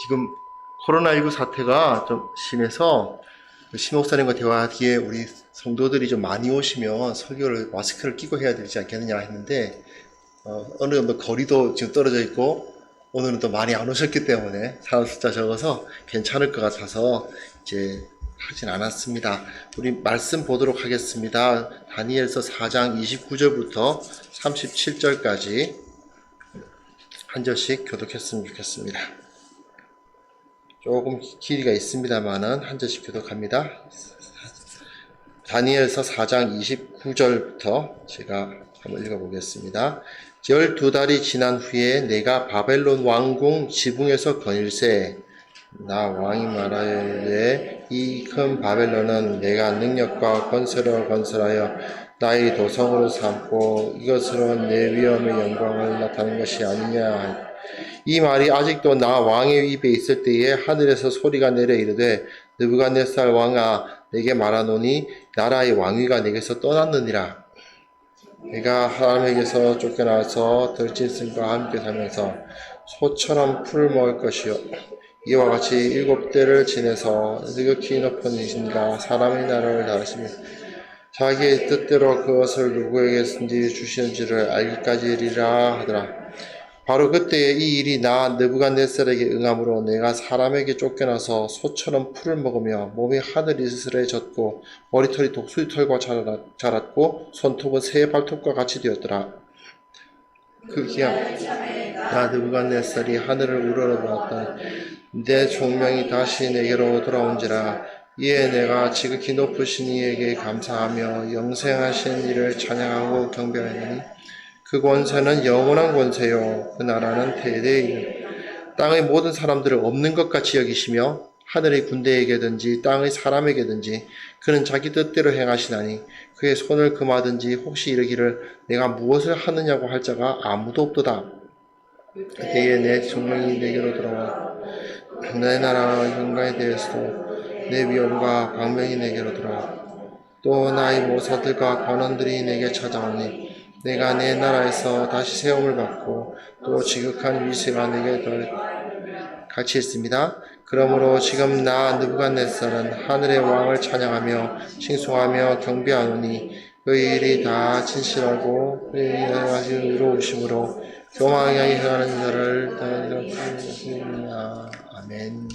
지금 코로나19 사태가 좀 심해서 신목사님과 대화하기에 우리 성도들이 좀 많이 오시면 설교를 마스크를 끼고 해야 되지 않겠느냐 했는데 어느 정도 거리도 지금 떨어져 있고 오늘은 또 많이 안 오셨기 때문에 사람 숫자 적어서 괜찮을 것 같아서 이제 하진 않았습니다. 우리 말씀 보도록 하겠습니다. 다니엘서 4장 29절부터 37절까지 한 절씩 교독했으면 좋겠습니다. 조금 길이가 있습니다만은 한 절씩 교독합니다. 다니엘서 4장 29절부터 제가 한번 읽어보겠습니다. 12달이 지난 후에 내가 바벨론 왕궁 지붕에서 거닐세 나 왕이 말하되 이 큰 바벨론은 내가 능력과 권세로 건설하여 나의 도성으로 삼고 이것으로 내 위엄의 영광을 나타낸 것이 아니냐. 이 말이 아직도 나 왕의 입에 있을 때에 하늘에서 소리가 내려 이르되 느부갓네살 왕아 내게 말하노니 나라의 왕위가 내게서 떠났느니라. 내가 하나님에게서 쫓겨나서 들짐승과 함께 살면서 소처럼 풀을 먹을 것이요 이와 같이 7대를 지내서 지극히 높은 이신가 사람의 나라를 다스리며 자기의 뜻대로 그것을 누구에게든지 주시는지를 알기까지리라 하더라. 바로 그때에 이 일이 나 느부갓네살에게 응함으로 내가 사람에게 쫓겨나서 소처럼 풀을 먹으며 몸이 하늘 이슬에 젖고 머리털이 독수리털과 자랐고 손톱은 새 발톱과 같이 되었더라. 그 기암 나 느부갓네살이 하늘을 우러러보았다. 내 종명이 다시 내게로 돌아온지라. 이에 내가 지극히 높으신 이에게 감사하며 영생하신 이를 찬양하고 경배하노니 그 권세는 영원한 권세요 그 나라는 대대이니 땅의 모든 사람들을 없는 것 같이 여기시며 하늘의 군대에게든지 땅의 사람에게든지 그는 자기 뜻대로 행하시나니 그의 손을 금하든지 혹시 이르기를 내가 무엇을 하느냐고 할 자가 아무도 없도다. 그때에 내 종명이 내게로 돌아와 내 나라와 영광에 대해서도 내 위엄과 광명이 내게로 돌아와 또 나의 모사들과 관원들이 내게 찾아오니 내가 내 나라에서 다시 세움을 받고 또 지극한 위세가 내게 같이 있습니다. 그러므로 지금 나 느부갓네살은 하늘의 왕을 찬양하며 칭송하며 경배하노니 그의 일이 다 진실하고 그의 아주 의로우심으로 교만하게 행하는 자를 아멘.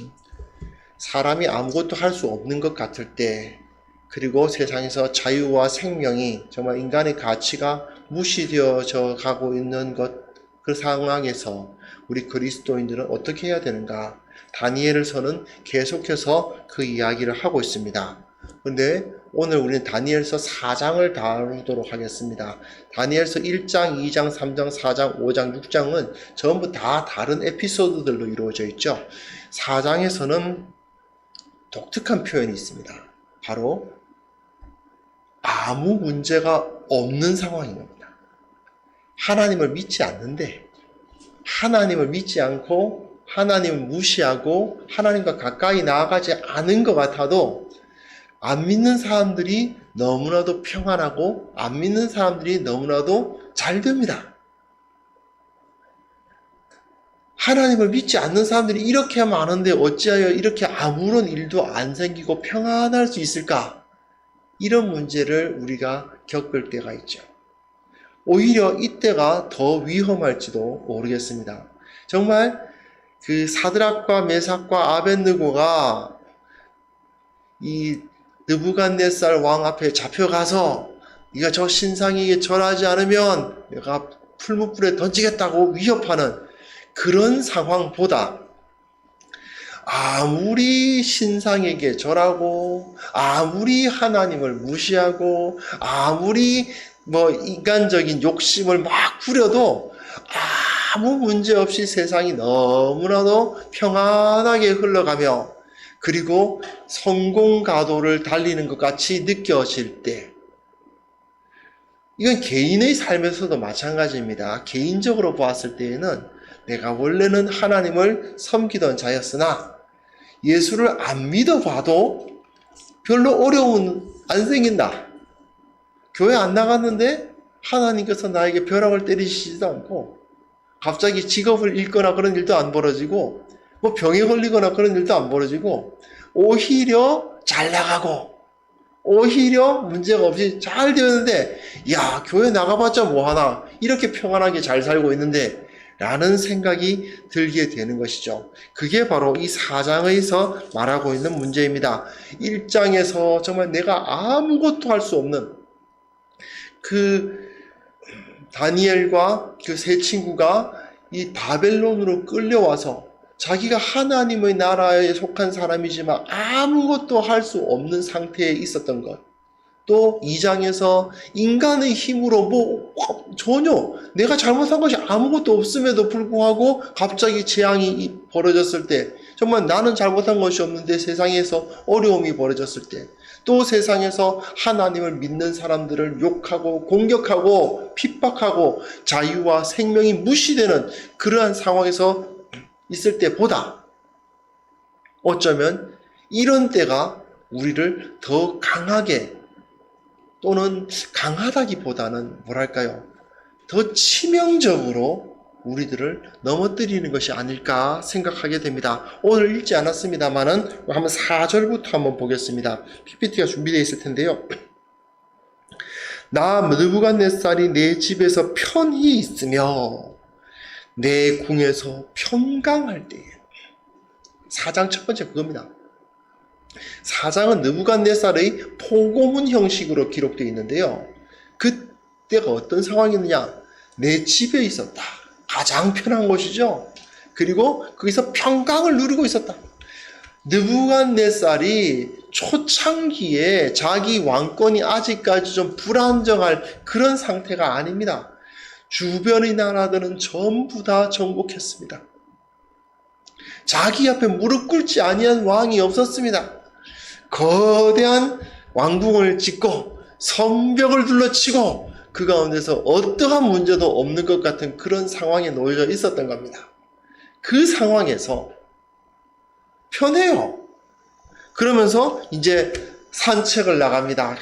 사람이 아무것도 할 수 없는 것 같을 때 그리고 세상에서 자유와 생명이 정말 인간의 가치가 무시되어져 가고 있는 그 상황에서 우리 그리스도인들은 어떻게 해야 되는가? 다니엘서는 계속해서 그 이야기를 하고 있습니다. 그런데 오늘 우리는 다니엘서 4장을 다루도록 하겠습니다. 다니엘서 1장, 2장, 3장, 4장, 5장, 6장은 전부 다 다른 에피소드들로 이루어져 있죠. 4장에서는 독특한 표현이 있습니다. 바로 아무 문제가 없는 상황인 겁니다. 하나님을 믿지 않는데 하나님을 믿지 않고 하나님을 무시하고 하나님과 가까이 나아가지 않은 것 같아도 안 믿는 사람들이 너무나도 평안하고 안 믿는 사람들이 너무나도 잘 됩니다. 하나님을 믿지 않는 사람들이 이렇게 많은데 어찌하여 이렇게 아무런 일도 안 생기고 평안할 수 있을까? 이런 문제를 우리가 겪을 때가 있죠. 오히려 이때가 더 위험할지도 모르겠습니다. 정말 그 사드락과 메삭과 아벳느고가 이 느부갓네살 왕 앞에 잡혀가서 네가 저 신상에게 절하지 않으면 내가 풀무불에 던지겠다고 위협하는 그런 상황보다 아무리 신상에게 절하고 아무리 하나님을 무시하고 아무리 인간적인 욕심을 막 부려도 아무 문제 없이 세상이 너무나도 평안하게 흘러가며 그리고 성공 가도를 달리는 것 같이 느껴질 때 이건 개인의 삶에서도 마찬가지입니다. 개인적으로 보았을 때에는 내가 원래는 하나님을 섬기던 자였으나 예수를 안 믿어봐도 별로 어려움은 안 생긴다. 교회 안 나갔는데 하나님께서 나에게 벼락을 때리시지도 않고 갑자기 직업을 잃거나 그런 일도 안 벌어지고 뭐 병에 걸리거나 그런 일도 안 벌어지고 오히려 잘 나가고 오히려 문제가 없이 잘 되었는데, 야, 교회 나가봤자 뭐하나, 이렇게 평안하게 잘 살고 있는데 라는 생각이 들게 되는 것이죠. 그게 바로 이 4장에서 말하고 있는 문제입니다. 1장에서 정말 내가 아무것도 할 수 없는 그 다니엘과 그 세 친구가 이 바벨론으로 끌려와서 자기가 하나님의 나라에 속한 사람이지만 아무것도 할 수 없는 상태에 있었던 것. 또 2장에서 인간의 힘으로 전혀 내가 잘못한 것이 아무것도 없음에도 불구하고 갑자기 재앙이 벌어졌을 때, 정말 나는 잘못한 것이 없는데 세상에서 어려움이 벌어졌을 때, 또 세상에서 하나님을 믿는 사람들을 욕하고 공격하고 핍박하고 자유와 생명이 무시되는 그러한 상황에서 있을 때보다 어쩌면 이런 때가 우리를 더 강하게, 또는 강하다기보다는 뭐랄까요, 더 치명적으로 우리들을 넘어뜨리는 것이 아닐까 생각하게 됩니다. 오늘 읽지 않았습니다만은 한번 4절부터 한번 보겠습니다. PPT가 준비되어 있을 텐데요. 나 느부갓네살이 내 집에서 편히 있으며 내 궁에서 평강할 때에. 4장 첫 번째 그겁니다. 4장은 느부갓네살의 포고문 형식으로 기록되어 있는데요. 그때가 어떤 상황이었느냐? 내 집에 있었다. 가장 편한 곳이죠. 그리고 거기서 평강을 누리고 있었다. 느부갓네살이 초창기에 자기 왕권이 아직까지 좀 불안정할 그런 상태가 아닙니다. 주변의 나라들은 전부 다 정복했습니다. 자기 앞에 무릎 꿇지 아니한 왕이 없었습니다. 거대한 왕궁을 짓고 성벽을 둘러치고 그 가운데서 어떠한 문제도 없는 것 같은 그런 상황에 놓여 있었던 겁니다. 그 상황에서 편해요. 그러면서 이제 산책을 나갑니다.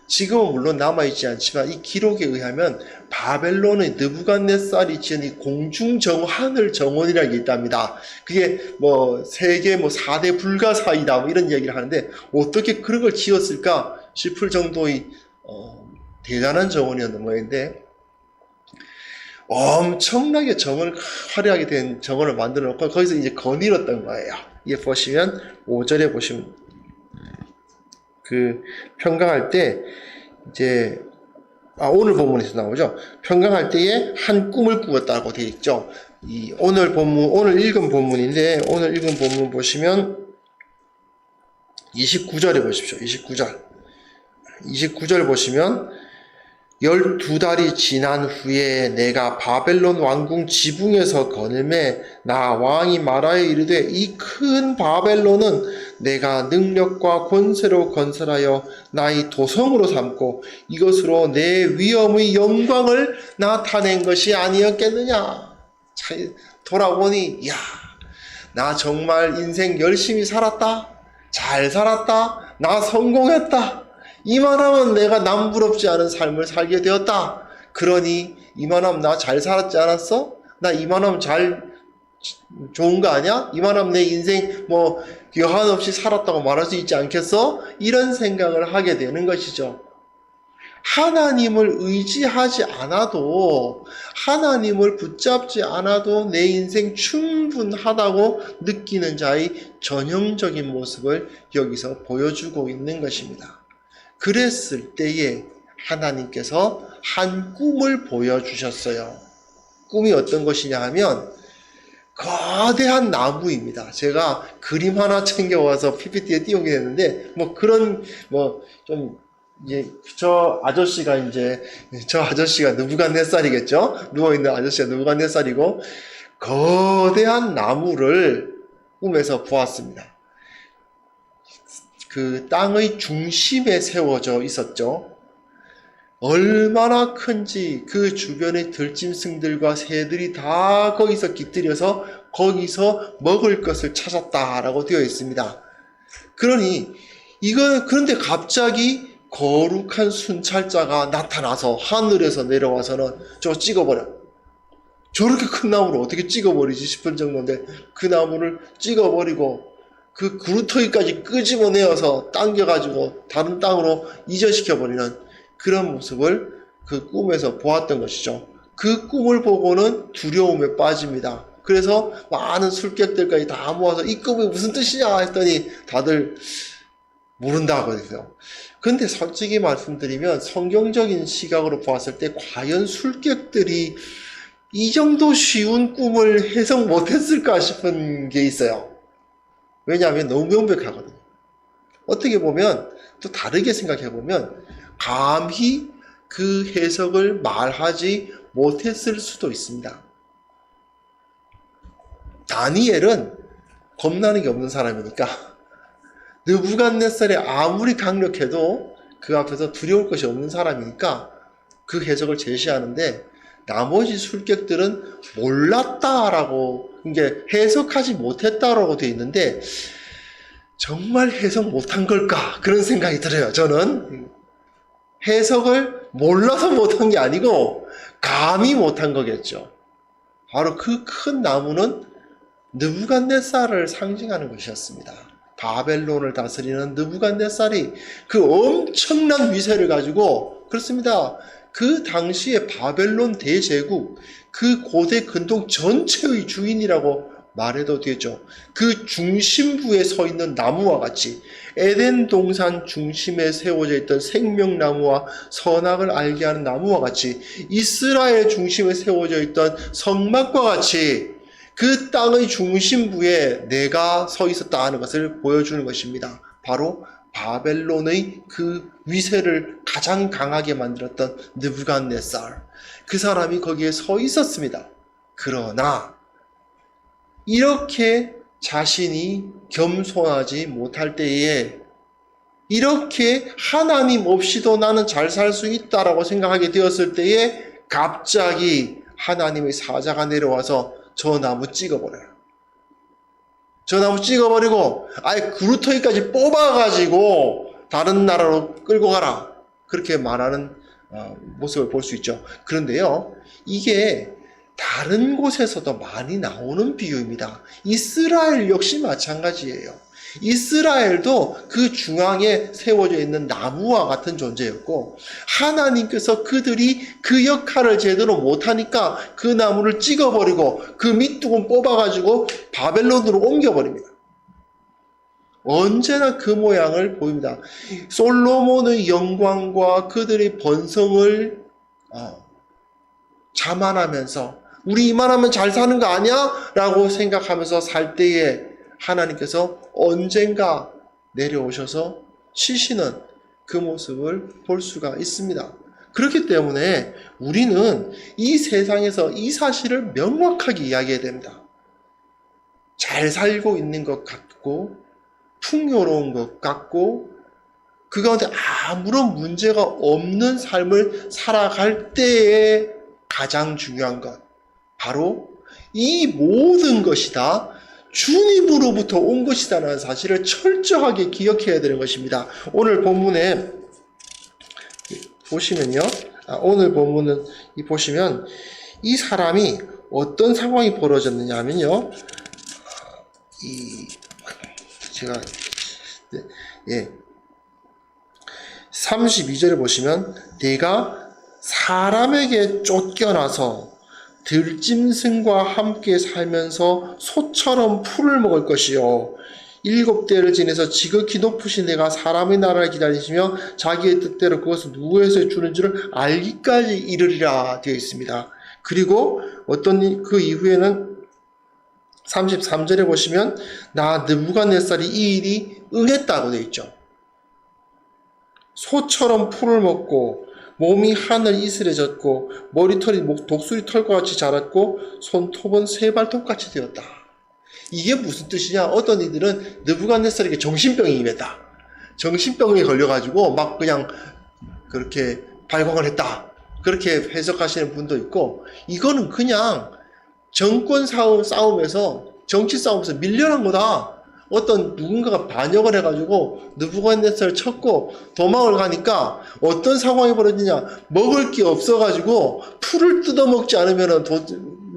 지금은 물론 남아있지 않지만 이 기록에 의하면 바벨론의 느부갓네살이 지은 이 공중정 하늘 정원이라는 게 있답니다. 그게 세계 4대 불가사이다 이런 얘기를 하는데, 어떻게 그런 걸 지었을까 싶을 정도의 대단한 정원이었는 모양인데, 엄청나게 화려하게 된 정원을 만들어 놓고 거기서 이제 거닐었던 거예요. 이게 보시면 5절에 보시면 평강할 때 이제 오늘 본문에서 나오죠. 평강할 때에 한 꿈을 꾸었다고 되어 있죠. 오늘 읽은 본문인데, 오늘 읽은 본문 보시면 29절에 보십시오. 29절 보시면 12달이 지난 후에 내가 바벨론 왕궁 지붕에서 거닐매 나 왕이 말하여 이르되 이 큰 바벨론은 내가 능력과 권세로 건설하여 나의 도성으로 삼고 이것으로 내 위엄의 영광을 나타낸 것이 아니었겠느냐. 돌아보니 나 정말 인생 열심히 살았다. 잘 살았다. 나 성공했다. 이만하면 내가 남부럽지 않은 삶을 살게 되었다. 그러니 이만하면 나 잘 살았지 않았어? 나 이만하면 좋은 거 아니야? 이만하면 내 인생 여한 없이 살았다고 말할 수 있지 않겠어? 이런 생각을 하게 되는 것이죠. 하나님을 의지하지 않아도, 하나님을 붙잡지 않아도 내 인생 충분하다고 느끼는 자의 전형적인 모습을 여기서 보여주고 있는 것입니다. 그랬을 때에 하나님께서 한 꿈을 보여주셨어요. 꿈이 어떤 것이냐 하면 거대한 나무입니다. 제가 그림 하나 챙겨와서 PPT에 띄우게 됐는데, 저 아저씨가 느부갓네살이겠죠? 누워있는 아저씨가 느부갓네살이고, 거대한 나무를 꿈에서 보았습니다. 그 땅의 중심에 세워져 있었죠. 얼마나 큰지 그 주변의 들짐승들과 새들이 다 거기서 깃들여서 거기서 먹을 것을 찾았다라고 되어 있습니다. 그런데 갑자기 거룩한 순찰자가 나타나서 하늘에서 내려와서는 저거 찍어버려. 저렇게 큰 나무를 어떻게 찍어버리지 싶을 정도인데 그 나무를 찍어버리고 그 구루터기까지 끄집어내어서 당겨가지고 다른 땅으로 이전시켜버리는 그런 모습을 그 꿈에서 보았던 것이죠. 그 꿈을 보고는 두려움에 빠집니다. 그래서 많은 술객들까지 다 모아서 이 꿈이 무슨 뜻이냐 했더니 다들 모른다 하거든요. 근데 솔직히 말씀드리면 성경적인 시각으로 보았을 때 과연 술객들이 이 정도 쉬운 꿈을 해석 못했을까 싶은 게 있어요. 왜냐하면 너무 명백하거든요. 어떻게 보면 또 다르게 생각해보면 감히 그 해석을 말하지 못했을 수도 있습니다. 다니엘은 겁나는 게 없는 사람이니까 느부갓네살이 아무리 강력해도 그 앞에서 두려울 것이 없는 사람이니까 그 해석을 제시하는데 나머지 술객들은 몰랐다라고 이게 해석하지 못했다라고 되어 있는데 정말 해석 못한 걸까 그런 생각이 들어요. 저는 해석을 몰라서 못한 게 아니고 감히 못한 거겠죠. 바로 그 큰 나무는 느부갓네살을 상징하는 것이었습니다. 바벨론을 다스리는 느부갓네살이 그 엄청난 위세를 가지고 그렇습니다. 그 당시에 바벨론 대제국 그 고대 근동 전체의 주인이라고 말해도 되죠. 그 중심부에 서 있는 나무와 같이 에덴 동산 중심에 세워져 있던 생명나무와 선악을 알게 하는 나무와 같이 이스라엘 중심에 세워져 있던 성막과 같이 그 땅의 중심부에 내가 서 있었다 하는 것을 보여주는 것입니다. 바로 바벨론의 그 위세를 가장 강하게 만들었던 느부갓네살. 그 사람이 거기에 서 있었습니다. 그러나 이렇게 자신이 겸손하지 못할 때에 이렇게 하나님 없이도 나는 잘 살 수 있다라고 생각하게 되었을 때에 갑자기 하나님의 사자가 내려와서 저 나무 찍어버려요. 저 나무 찍어버리고 아예 구루터기까지 뽑아가지고 다른 나라로 끌고 가라. 그렇게 말하는 모습을 볼 수 있죠. 그런데요, 이게 다른 곳에서도 많이 나오는 비유입니다. 이스라엘 역시 마찬가지예요. 이스라엘도 그 중앙에 세워져 있는 나무와 같은 존재였고 하나님께서 그들이 그 역할을 제대로 못하니까 그 나무를 찍어버리고 그 밑둥은 뽑아가지고 바벨론으로 옮겨버립니다. 언제나 그 모양을 보입니다. 솔로몬의 영광과 그들의 번성을 자만하면서 우리 이만하면 잘 사는 거 아니야? 라고 생각하면서 살 때에 하나님께서 언젠가 내려오셔서 치시는 그 모습을 볼 수가 있습니다. 그렇기 때문에 우리는 이 세상에서 이 사실을 명확하게 이야기해야 됩니다. 잘 살고 있는 것 같고 풍요로운 것 같고 그 가운데 아무런 문제가 없는 삶을 살아갈 때에 가장 중요한 것 바로 이 모든 것이 다 주님으로부터 온 것이다라는 사실을 철저하게 기억해야 되는 것입니다. 오늘 본문에 보시면요. 오늘 본문은 보시면 이 사람이 어떤 상황이 벌어졌느냐 하면요. 제가 32절에 보시면 내가 사람에게 쫓겨나서 들짐승과 함께 살면서 소처럼 풀을 먹을 것이요 7대를 지내서 지극히 높으신 내가 사람의 나라를 기다리시며 자기의 뜻대로 그것을 누구에서 주는지를 알기까지 이르리라 되어 있습니다. 그리고 그 이후에는 33절에 보시면 나 느부갓네살이 이 일이 응했다고 되어 있죠. 소처럼 풀을 먹고 몸이 하늘 이슬해졌고 머리털이 독수리 털과 같이 자랐고 손톱은 새발톱같이 되었다. 이게 무슨 뜻이냐? 어떤 이들은 느부갓네살에게 정신병이 임했다. 정신병에 걸려가지고 막 그냥 그렇게 발광을 했다. 그렇게 해석하시는 분도 있고 이거는 그냥 정권 싸움에서 정치 싸움에서 밀려난 거다. 어떤 누군가가 반역을 해가지고 느부갓네살을 쳤고 도망을 가니까 어떤 상황이 벌어지냐 먹을 게 없어가지고 풀을 뜯어먹지 않으면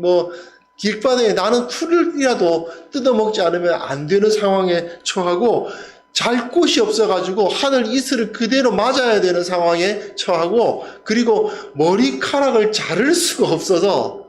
뭐 길바닥에 나는 풀이라도 뜯어먹지 않으면 안 되는 상황에 처하고 잘 곳이 없어가지고 하늘 이슬을 그대로 맞아야 되는 상황에 처하고 그리고 머리카락을 자를 수가 없어서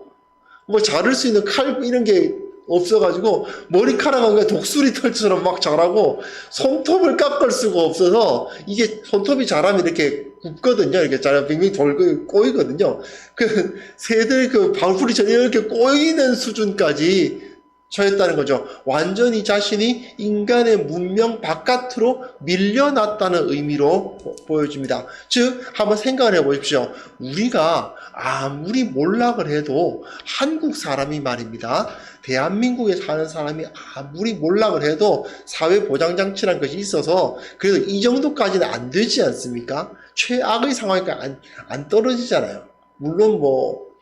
뭐 자를 수 있는 칼 이런 게 없어가지고 머리카락은 그냥 독수리 털처럼 막 자라고 손톱을 깎을 수가 없어서 이게 손톱이 자라면 이렇게 굽거든요. 이렇게 자라면 빙빙 돌고 꼬이거든요. 그 새들 그 방풀이처럼 이렇게 꼬이는 수준까지 처했다는 거죠. 완전히 자신이 인간의 문명 바깥으로 밀려났다는 의미로 보여집니다. 즉 한번 생각을 해보십시오. 우리가 아무리 몰락을 해도 한국 사람이 말입니다. 대한민국에 사는 사람이 아무리 몰락을 해도 사회보장장치라는 것이 있어서 그래도 이 정도까지는 안 되지 않습니까? 최악의 상황이니까 안 떨어지잖아요. 물론 뭐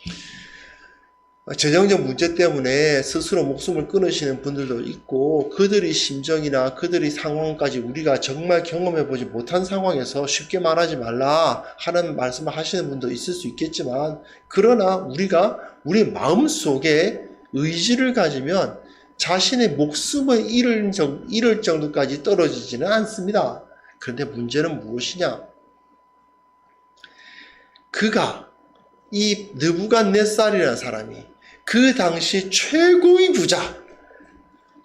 재정적 문제 때문에 스스로 목숨을 끊으시는 분들도 있고 그들의 심정이나 그들의 상황까지 우리가 정말 경험해보지 못한 상황에서 쉽게 말하지 말라 하는 말씀을 하시는 분도 있을 수 있겠지만 그러나 우리가 우리 마음속에 의지를 가지면 자신의 목숨을 잃을 정도까지 떨어지지는 않습니다. 그런데 문제는 무엇이냐? 그가 이 느부갓네살이라는 사람이 그 당시 최고의 부자,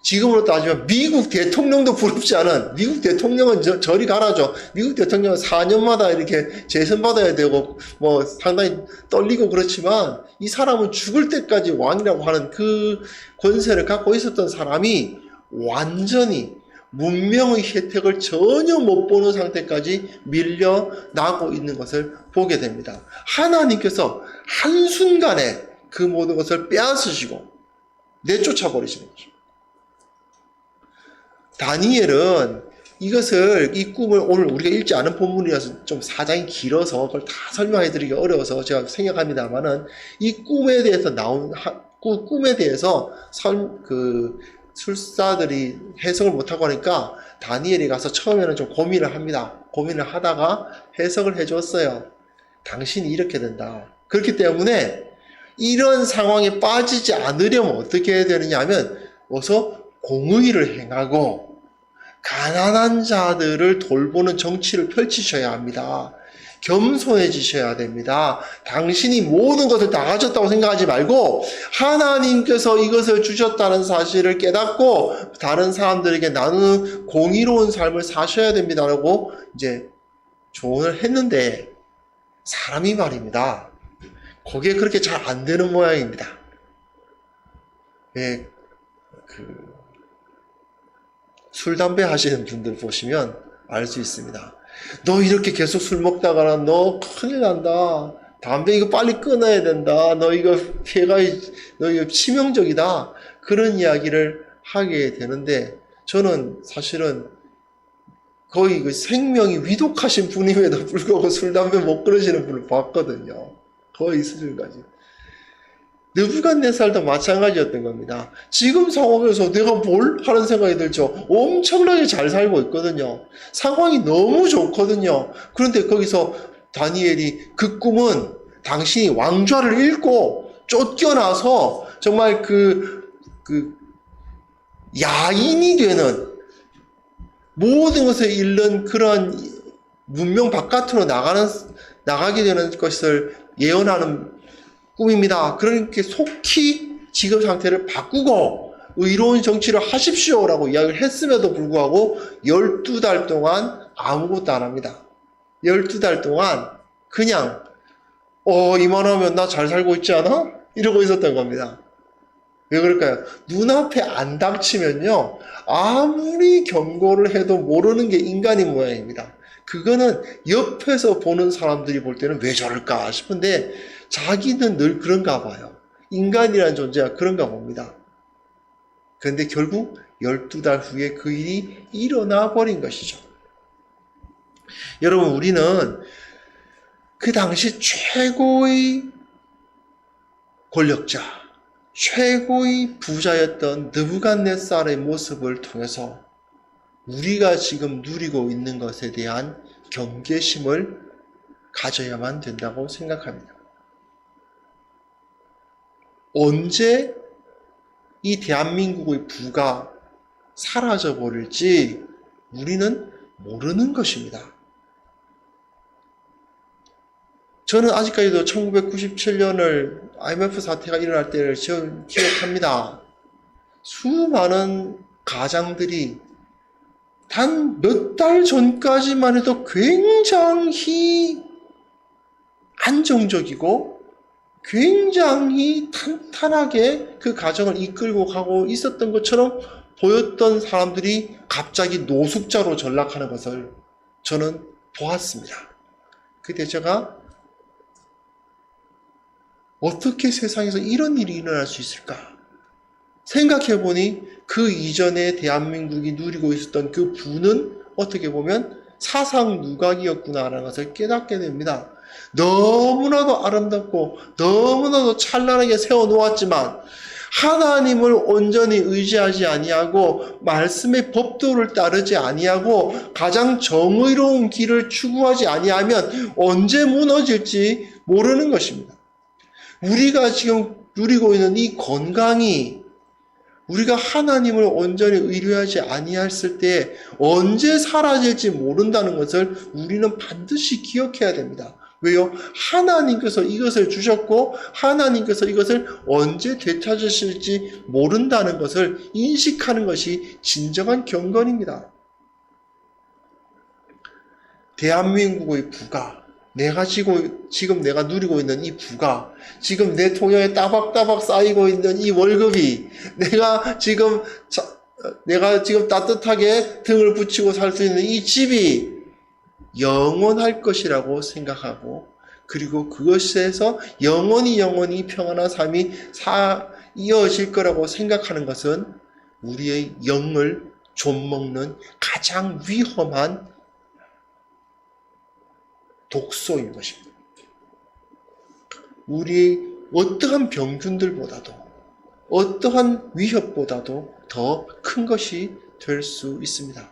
지금으로 따지면 미국 대통령도 부럽지 않은, 미국 대통령은 저리 가라죠. 미국 대통령은 4년마다 이렇게 재선받아야 되고 뭐 상당히 떨리고 그렇지만 이 사람은 죽을 때까지 왕이라고 하는 그 권세를 갖고 있었던 사람이 완전히 문명의 혜택을 전혀 못 보는 상태까지 밀려나고 있는 것을 보게 됩니다. 하나님께서 한순간에 그 모든 것을 빼앗으시고 내쫓아 버리시는 거죠. 다니엘은 이 꿈을 오늘 우리가 읽지 않은 본문이라서 좀 사장이 길어서 그걸 다 설명해 드리기 어려워서 제가 생각합니다만은 이 꿈에 대해서 꿈에 대해서 술사들이 해석을 못하고 하니까 다니엘이 가서 처음에는 좀 고민을 합니다. 고민을 하다가 해석을 해줬어요. 당신이 이렇게 된다. 그렇기 때문에 이런 상황에 빠지지 않으려면 어떻게 해야 되느냐 하면 어서 공의를 행하고 가난한 자들을 돌보는 정치를 펼치셔야 합니다. 겸손해지셔야 됩니다. 당신이 모든 것을 다 가졌다고 생각하지 말고 하나님께서 이것을 주셨다는 사실을 깨닫고 다른 사람들에게 나누는 공의로운 삶을 사셔야 됩니다라고 이제 조언을 했는데 사람이 말입니다. 거기에 그렇게 잘 안 되는 모양입니다. 예, 술, 담배 하시는 분들 보시면 알 수 있습니다. 너 이렇게 계속 술 먹다가는 너 큰일 난다. 담배 이거 빨리 끊어야 된다. 너 이거 너 이거 치명적이다. 그런 이야기를 하게 되는데 저는 사실은 거의 그 생명이 위독하신 분임에도 불구하고 술, 담배 못 끊으시는 분을 봤거든요. 거의 수준까지. 느부갓네살도 마찬가지였던 겁니다. 지금 상황에서 내가 뭘 하는 생각이 들죠. 엄청나게 잘 살고 있거든요. 상황이 너무 좋거든요. 그런데 거기서 다니엘이 그 꿈은 당신이 왕좌를 잃고 쫓겨나서 정말 야인이 되는 모든 것을 잃는 그런 문명 바깥으로 나가게 되는 것을 예언하는 꿈입니다. 그러니까 속히 지금 상태를 바꾸고 의로운 정치를 하십시오라고 이야기를 했음에도 불구하고 12달 동안 아무것도 안 합니다. 12달 동안 그냥 이만하면 나 잘 살고 있지 않아? 이러고 있었던 겁니다. 왜 그럴까요? 눈앞에 안 닥치면요 아무리 경고를 해도 모르는 게 인간인 모양입니다. 그거는 옆에서 보는 사람들이 볼 때는 왜 저럴까 싶은데 자기는 늘 그런가 봐요. 인간이라는 존재가 그런가 봅니다. 그런데 결국 12달 후에 그 일이 일어나 버린 것이죠. 여러분 우리는 그 당시 최고의 권력자, 최고의 부자였던 느부갓네살의 모습을 통해서 우리가 지금 누리고 있는 것에 대한 경계심을 가져야만 된다고 생각합니다. 언제 이 대한민국의 부가 사라져 버릴지 우리는 모르는 것입니다. 저는 아직까지도 1997년을 IMF 사태가 일어날 때를 기억합니다. 수많은 가장들이 단 몇 달 전까지만 해도 굉장히 안정적이고 굉장히 탄탄하게 그 가정을 이끌고 가고 있었던 것처럼 보였던 사람들이 갑자기 노숙자로 전락하는 것을 저는 보았습니다. 그때 제가 어떻게 세상에서 이런 일이 일어날 수 있을까? 생각해보니 그 이전에 대한민국이 누리고 있었던 그 부는 어떻게 보면 사상 누각이었구나라는 것을 깨닫게 됩니다. 너무나도 아름답고 너무나도 찬란하게 세워놓았지만 하나님을 온전히 의지하지 아니하고 말씀의 법도를 따르지 아니하고 가장 정의로운 길을 추구하지 아니하면 언제 무너질지 모르는 것입니다. 우리가 지금 누리고 있는 이 건강이 우리가 하나님을 온전히 의뢰하지 아니했을 때 언제 사라질지 모른다는 것을 우리는 반드시 기억해야 됩니다. 왜요? 하나님께서 이것을 주셨고 하나님께서 이것을 언제 되찾으실지 모른다는 것을 인식하는 것이 진정한 경건입니다. 대한민국의 부가 지금 내가 누리고 있는 이 부가 지금 내 통장에 따박따박 쌓이고 있는 이 월급이 내가 지금 따뜻하게 등을 붙이고 살 수 있는 이 집이 영원할 것이라고 생각하고 그리고 그것에서 영원히 평안한 삶이 이어질 거라고 생각하는 것은 우리의 영을 좀먹는 가장 위험한 독소인 것입니다. 우리 어떠한 병균들보다도 어떠한 위협보다도 더 큰 것이 될 수 있습니다.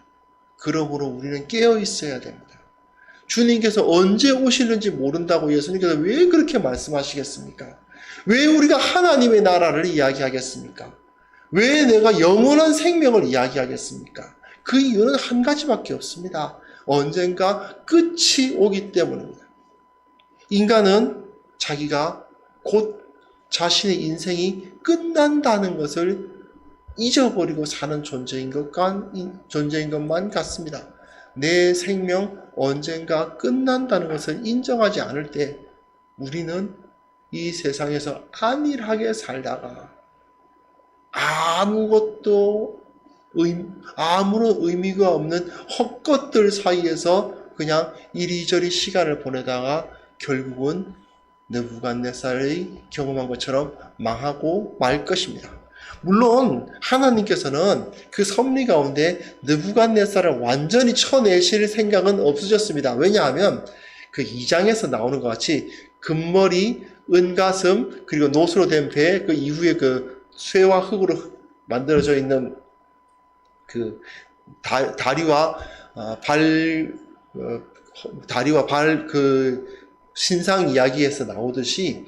그러므로 우리는 깨어 있어야 됩니다. 주님께서 언제 오실는지 모른다고 예수님께서 왜 그렇게 말씀하시겠습니까? 왜 우리가 하나님의 나라를 이야기하겠습니까? 왜 내가 영원한 생명을 이야기하겠습니까? 그 이유는 한 가지밖에 없습니다. 언젠가 끝이 오기 때문입니다. 인간은 자기가 곧 자신의 인생이 끝난다는 것을 잊어버리고 사는 존재인 것만 같습니다. 내 생명 언젠가 끝난다는 것을 인정하지 않을 때 우리는 이 세상에서 안일하게 살다가 아무런 의미가 없는 헛것들 사이에서 그냥 이리저리 시간을 보내다가 결국은 느부갓네살이 경험한 것처럼 망하고 말 것입니다. 물론 하나님께서는 그 섭리 가운데 느부갓네살을 완전히 쳐내실 생각은 없으셨습니다. 왜냐하면 그 2장에서 나오는 것 같이 금머리, 은가슴, 그리고 노수로 된 배, 그 이후에 그 쇠와 흙으로 만들어져 있는 그 다리와 발 그 신상 이야기에서 나오듯이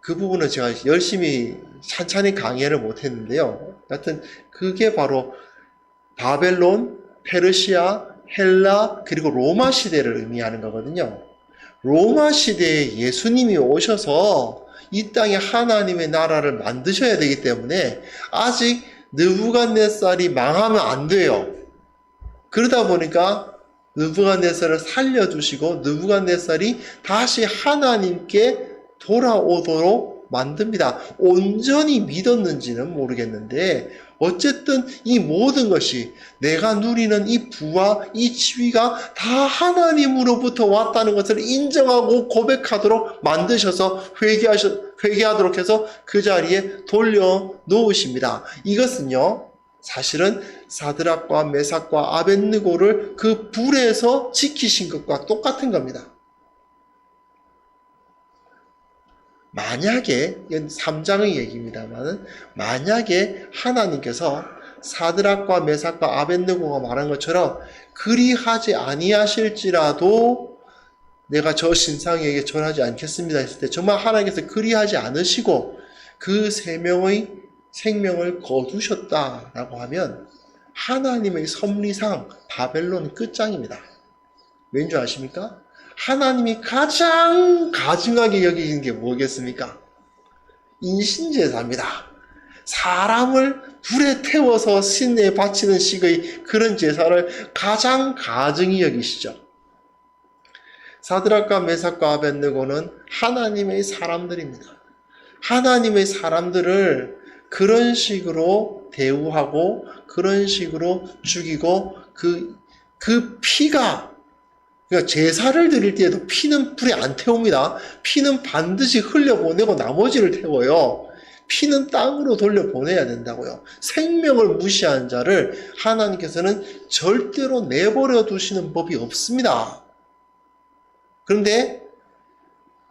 그 부분은 제가 열심히 찬찬히 강의를 못했는데요. 하여튼 그게 바로 바벨론, 페르시아, 헬라 그리고 로마 시대를 의미하는 거거든요. 로마 시대에 예수님이 오셔서 이 땅에 하나님의 나라를 만드셔야 되기 때문에 아직 느부갓네살이 망하면 안 돼요. 그러다 보니까 느부갓네살을 살려두시고 느부갓네살이 다시 하나님께 돌아오도록 만듭니다. 온전히 믿었는지는 모르겠는데 어쨌든 이 모든 것이 내가 누리는 이 부와 이 지위가 다 하나님으로부터 왔다는 것을 인정하고 고백하도록 만드셔서 회개하도록 해서 그 자리에 돌려놓으십니다. 이것은요 사실은 사드락과 메삭과 아벳느고를 그 불에서 지키신 것과 똑같은 겁니다. 만약에, 이건 3장의 얘기입니다만, 만약에 하나님께서 사드락과 메삭과 아벳느고가 말한 것처럼 그리하지 아니하실지라도 내가 저 신상에게 절하지 않겠습니다 했을 때 정말 하나님께서 그리하지 않으시고 그 세 명의 생명을 거두셨다라고 하면 하나님의 섭리상 바벨론 끝장입니다. 왠지 아십니까? 하나님이 가장 가증하게 여기는 게 뭐겠습니까? 인신제사입니다. 사람을 불에 태워서 신에 바치는 식의 그런 제사를 가장 가증히 여기시죠. 사드락과 메삭과 아벳느고는 하나님의 사람들입니다. 하나님의 사람들을 그런 식으로 대우하고 그런 식으로 죽이고 그 피가, 그러니까 제사를 드릴 때에도 피는 불에 안 태웁니다. 피는 반드시 흘려보내고 나머지를 태워요. 피는 땅으로 돌려보내야 된다고요. 생명을 무시한 자를 하나님께서는 절대로 내버려 두시는 법이 없습니다. 그런데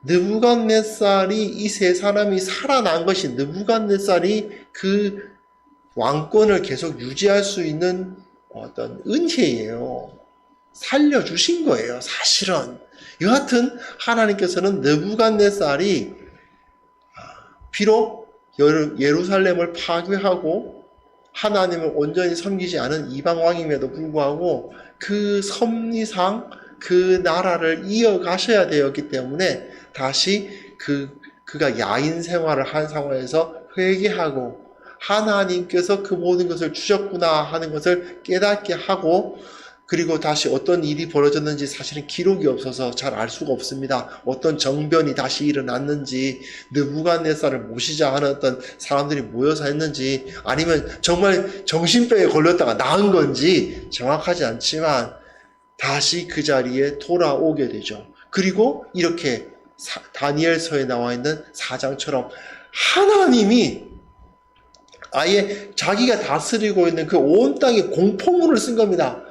느부갓네살이, 이 세 사람이 살아난 것이 느부갓네살이 그 왕권을 계속 유지할 수 있는 어떤 은혜예요. 살려주신 거예요, 사실은. 여하튼 하나님께서는 느부갓네살이 비록 예루살렘을 파괴하고 하나님을 온전히 섬기지 않은 이방왕임에도 불구하고 그 섭리상 그 나라를 이어가셔야 되었기 때문에 다시 그가 야인 생활을 한 상황에서 회개하고 하나님께서 그 모든 것을 주셨구나 하는 것을 깨닫게 하고, 그리고 다시 어떤 일이 벌어졌는지 사실은 기록이 없어서 잘 알 수가 없습니다. 어떤 정변이 다시 일어났는지, 느부갓네살을 모시자 하는 어떤 사람들이 모여서 했는지, 아니면 정말 정신병에 걸렸다가 나은 건지 정확하지 않지만 다시 그 자리에 돌아오게 되죠. 그리고 이렇게 다니엘서에 나와 있는 사장처럼 하나님이 아예 자기가 다스리고 있는 그 온 땅에 공포문을 쓴 겁니다.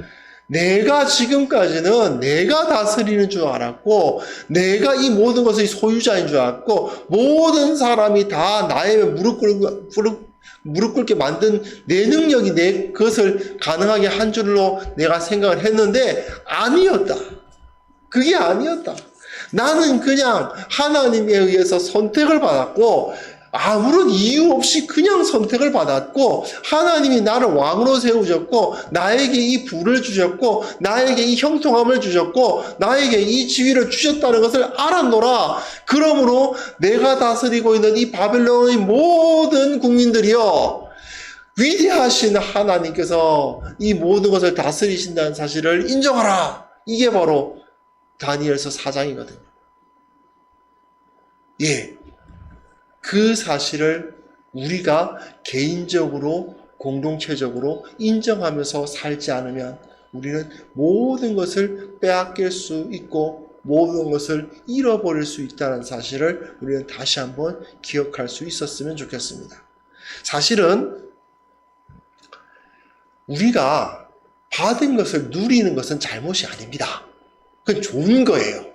내가 지금까지는 내가 다스리는 줄 알았고, 내가 이 모든 것의 소유자인 줄 알았고, 모든 사람이 다 나의 무릎 꿇게 만든 내 능력이 내 것을 가능하게 한 줄로 내가 생각을 했는데 아니었다. 그게 아니었다. 나는 그냥 하나님에 의해서 선택을 받았고, 아무런 이유 없이 그냥 선택을 받았고, 하나님이 나를 왕으로 세우셨고, 나에게 이 부를 주셨고, 나에게 이 형통함을 주셨고, 나에게 이 지위를 주셨다는 것을 알았노라. 그러므로 내가 다스리고 있는 이 바벨론의 모든 국민들이여, 위대하신 하나님께서 이 모든 것을 다스리신다는 사실을 인정하라. 이게 바로 다니엘서 4장이거든요. 예. 그 사실을 우리가 개인적으로, 공동체적으로 인정하면서 살지 않으면 우리는 모든 것을 빼앗길 수 있고 모든 것을 잃어버릴 수 있다는 사실을 우리는 다시 한번 기억할 수 있었으면 좋겠습니다. 사실은 우리가 받은 것을 누리는 것은 잘못이 아닙니다. 그건 좋은 거예요.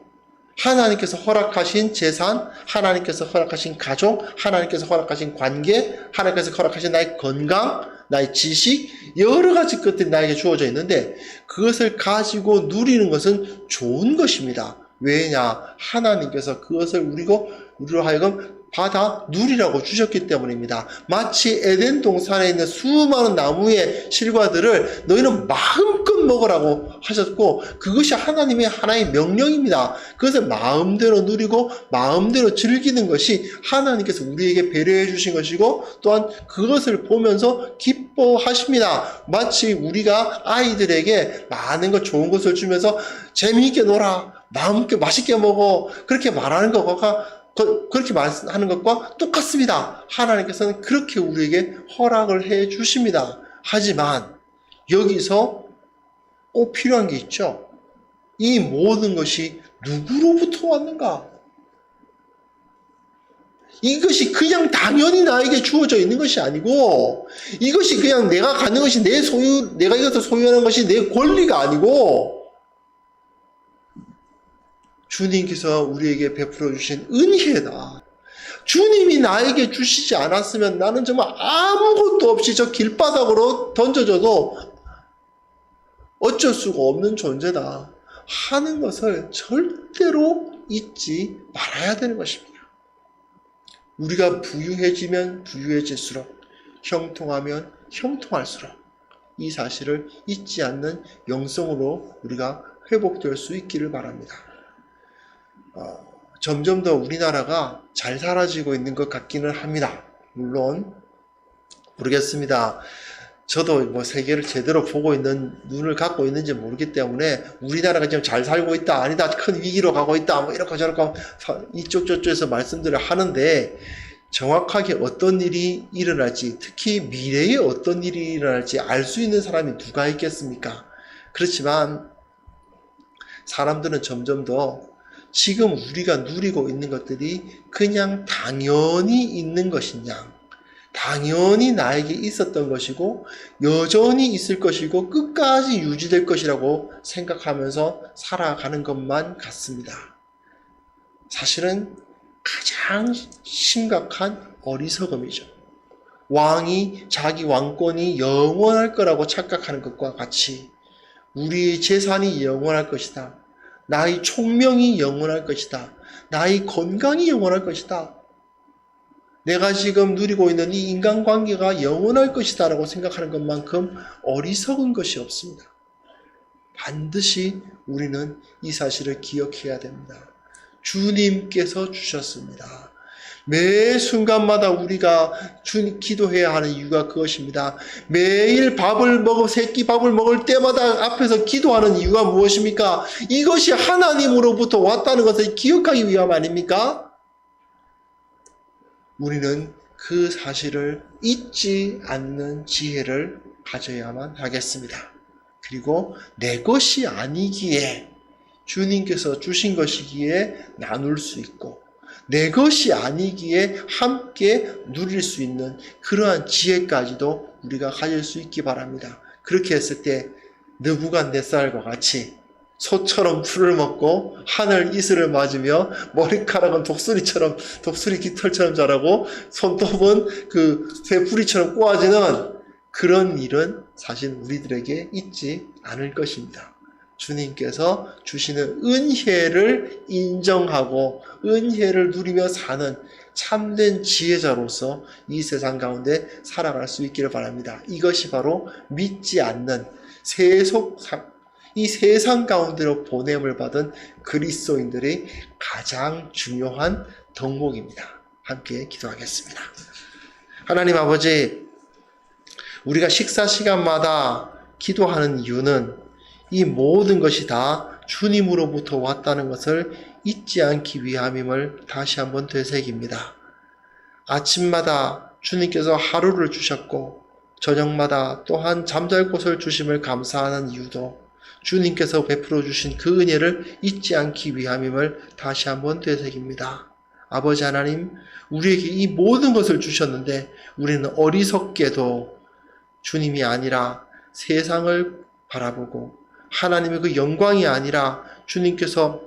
하나님께서 허락하신 재산, 하나님께서 허락하신 가족, 하나님께서 허락하신 관계, 하나님께서 허락하신 나의 건강, 나의 지식, 여러 가지 것들이 나에게 주어져 있는데 그것을 가지고 누리는 것은 좋은 것입니다. 왜냐? 하나님께서 그것을 우리로 하여금 받아 누리라고 주셨기 때문입니다. 마치 에덴 동산에 있는 수많은 나무의 실과들을 너희는 마음껏 먹으라고 하셨고, 그것이 하나님의 하나의 명령입니다. 그것을 마음대로 누리고 마음대로 즐기는 것이 하나님께서 우리에게 배려해 주신 것이고, 또한 그것을 보면서 기뻐하십니다. 마치 우리가 아이들에게 많은 것, 좋은 것을 주면서 재미있게 놀아, 마음껏 맛있게 먹어, 그렇게 말하는 것과 그렇게 말하는 것과 똑같습니다. 하나님께서는 그렇게 우리에게 허락을 해 주십니다. 하지만 여기서 꼭 필요한 게 있죠. 이 모든 것이 누구로부터 왔는가? 이것이 그냥 당연히 나에게 주어져 있는 것이 아니고, 이것이 그냥 내가 갖는 것이 내 소유, 내가 이것을 소유하는 것이 내 권리가 아니고, 주님께서 우리에게 베풀어 주신 은혜다. 주님이 나에게 주시지 않았으면 나는 정말 아무것도 없이 저 길바닥으로 던져져도 어쩔 수가 없는 존재다 하는 것을 절대로 잊지 말아야 되는 것입니다. 우리가 부유해지면 부유해질수록, 형통하면 형통할수록 이 사실을 잊지 않는 영성으로 우리가 회복될 수 있기를 바랍니다. 점점 더 우리나라가 잘 살아지고 있는 것 같기는 합니다. 물론 모르겠습니다. 저도 세계를 제대로 보고 있는 눈을 갖고 있는지 모르기 때문에 우리나라가 지금 잘 살고 있다, 아니다, 큰 위기로 가고 있다, 이렇게 저렇게 이쪽 저쪽에서 말씀들을 하는데, 정확하게 어떤 일이 일어날지, 특히 미래에 어떤 일이 일어날지 알 수 있는 사람이 누가 있겠습니까? 그렇지만 사람들은 점점 더 지금 우리가 누리고 있는 것들이 그냥 당연히 있는 것이냐, 당연히 나에게 있었던 것이고 여전히 있을 것이고 끝까지 유지될 것이라고 생각하면서 살아가는 것만 같습니다. 사실은 가장 심각한 어리석음이죠. 왕이 자기 왕권이 영원할 거라고 착각하는 것과 같이 우리의 재산이 영원할 것이다. 나의 총명이 영원할 것이다. 나의 건강이 영원할 것이다. 내가 지금 누리고 있는 이 인간관계가 영원할 것이다 라고 생각하는 것만큼 어리석은 것이 없습니다. 반드시 우리는 이 사실을 기억해야 됩니다. 주님께서 주셨습니다. 매 순간마다 우리가 기도해야 하는 이유가 그것입니다. 매일 새끼 밥을 먹을 때마다 앞에서 기도하는 이유가 무엇입니까? 이것이 하나님으로부터 왔다는 것을 기억하기 위함 아닙니까? 우리는 그 사실을 잊지 않는 지혜를 가져야만 하겠습니다. 그리고 내 것이 아니기에, 주님께서 주신 것이기에 나눌 수 있고, 내 것이 아니기에 함께 누릴 수 있는 그러한 지혜까지도 우리가 가질 수 있기 바랍니다. 그렇게 했을 때 느부갓네살과 같이 소처럼 풀을 먹고 하늘 이슬을 맞으며 머리카락은 독수리 깃털처럼 자라고 손톱은 새뿌리처럼 꼬아지는 그런 일은 사실 우리들에게 있지 않을 것입니다. 주님께서 주시는 은혜를 인정하고 은혜를 누리며 사는 참된 지혜자로서 이 세상 가운데 살아갈 수 있기를 바랍니다. 이것이 바로 믿지 않는 이 세상 가운데로 보냄을 받은 그리스도인들의 가장 중요한 덕목입니다. 함께 기도하겠습니다. 하나님 아버지, 우리가 식사 시간마다 기도하는 이유는 이 모든 것이 다 주님으로부터 왔다는 것을 잊지 않기 위함임을 다시 한번 되새깁니다. 아침마다 주님께서 하루를 주셨고 저녁마다 또한 잠잘 곳을 주심을 감사하는 이유도 주님께서 베풀어 주신 그 은혜를 잊지 않기 위함임을 다시 한번 되새깁니다. 아버지 하나님, 우리에게 이 모든 것을 주셨는데 우리는 어리석게도 주님이 아니라 세상을 바라보고 하나님의 그 영광이 아니라 주님께서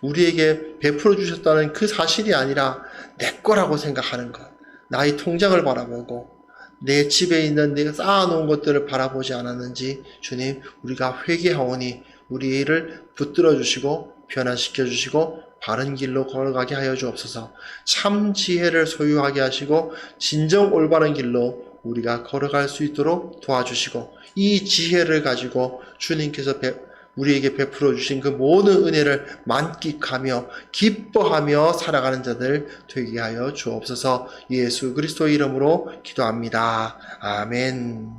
우리에게 베풀어 주셨다는 그 사실이 아니라 내 거라고 생각하는 것, 나의 통장을 바라보고 내 집에 있는 내가 쌓아놓은 것들을 바라보지 않았는지 주님, 우리가 회개하오니 우리를 붙들어 주시고 변화시켜 주시고 바른 길로 걸어가게 하여 주옵소서. 참 지혜를 소유하게 하시고 진정 올바른 길로 우리가 걸어갈 수 있도록 도와주시고 이 지혜를 가지고 주님께서 우리에게 베풀어 주신 그 모든 은혜를 만끽하며 기뻐하며 살아가는 자들 되게 하여 주옵소서. 예수 그리스도의 이름으로 기도합니다. 아멘.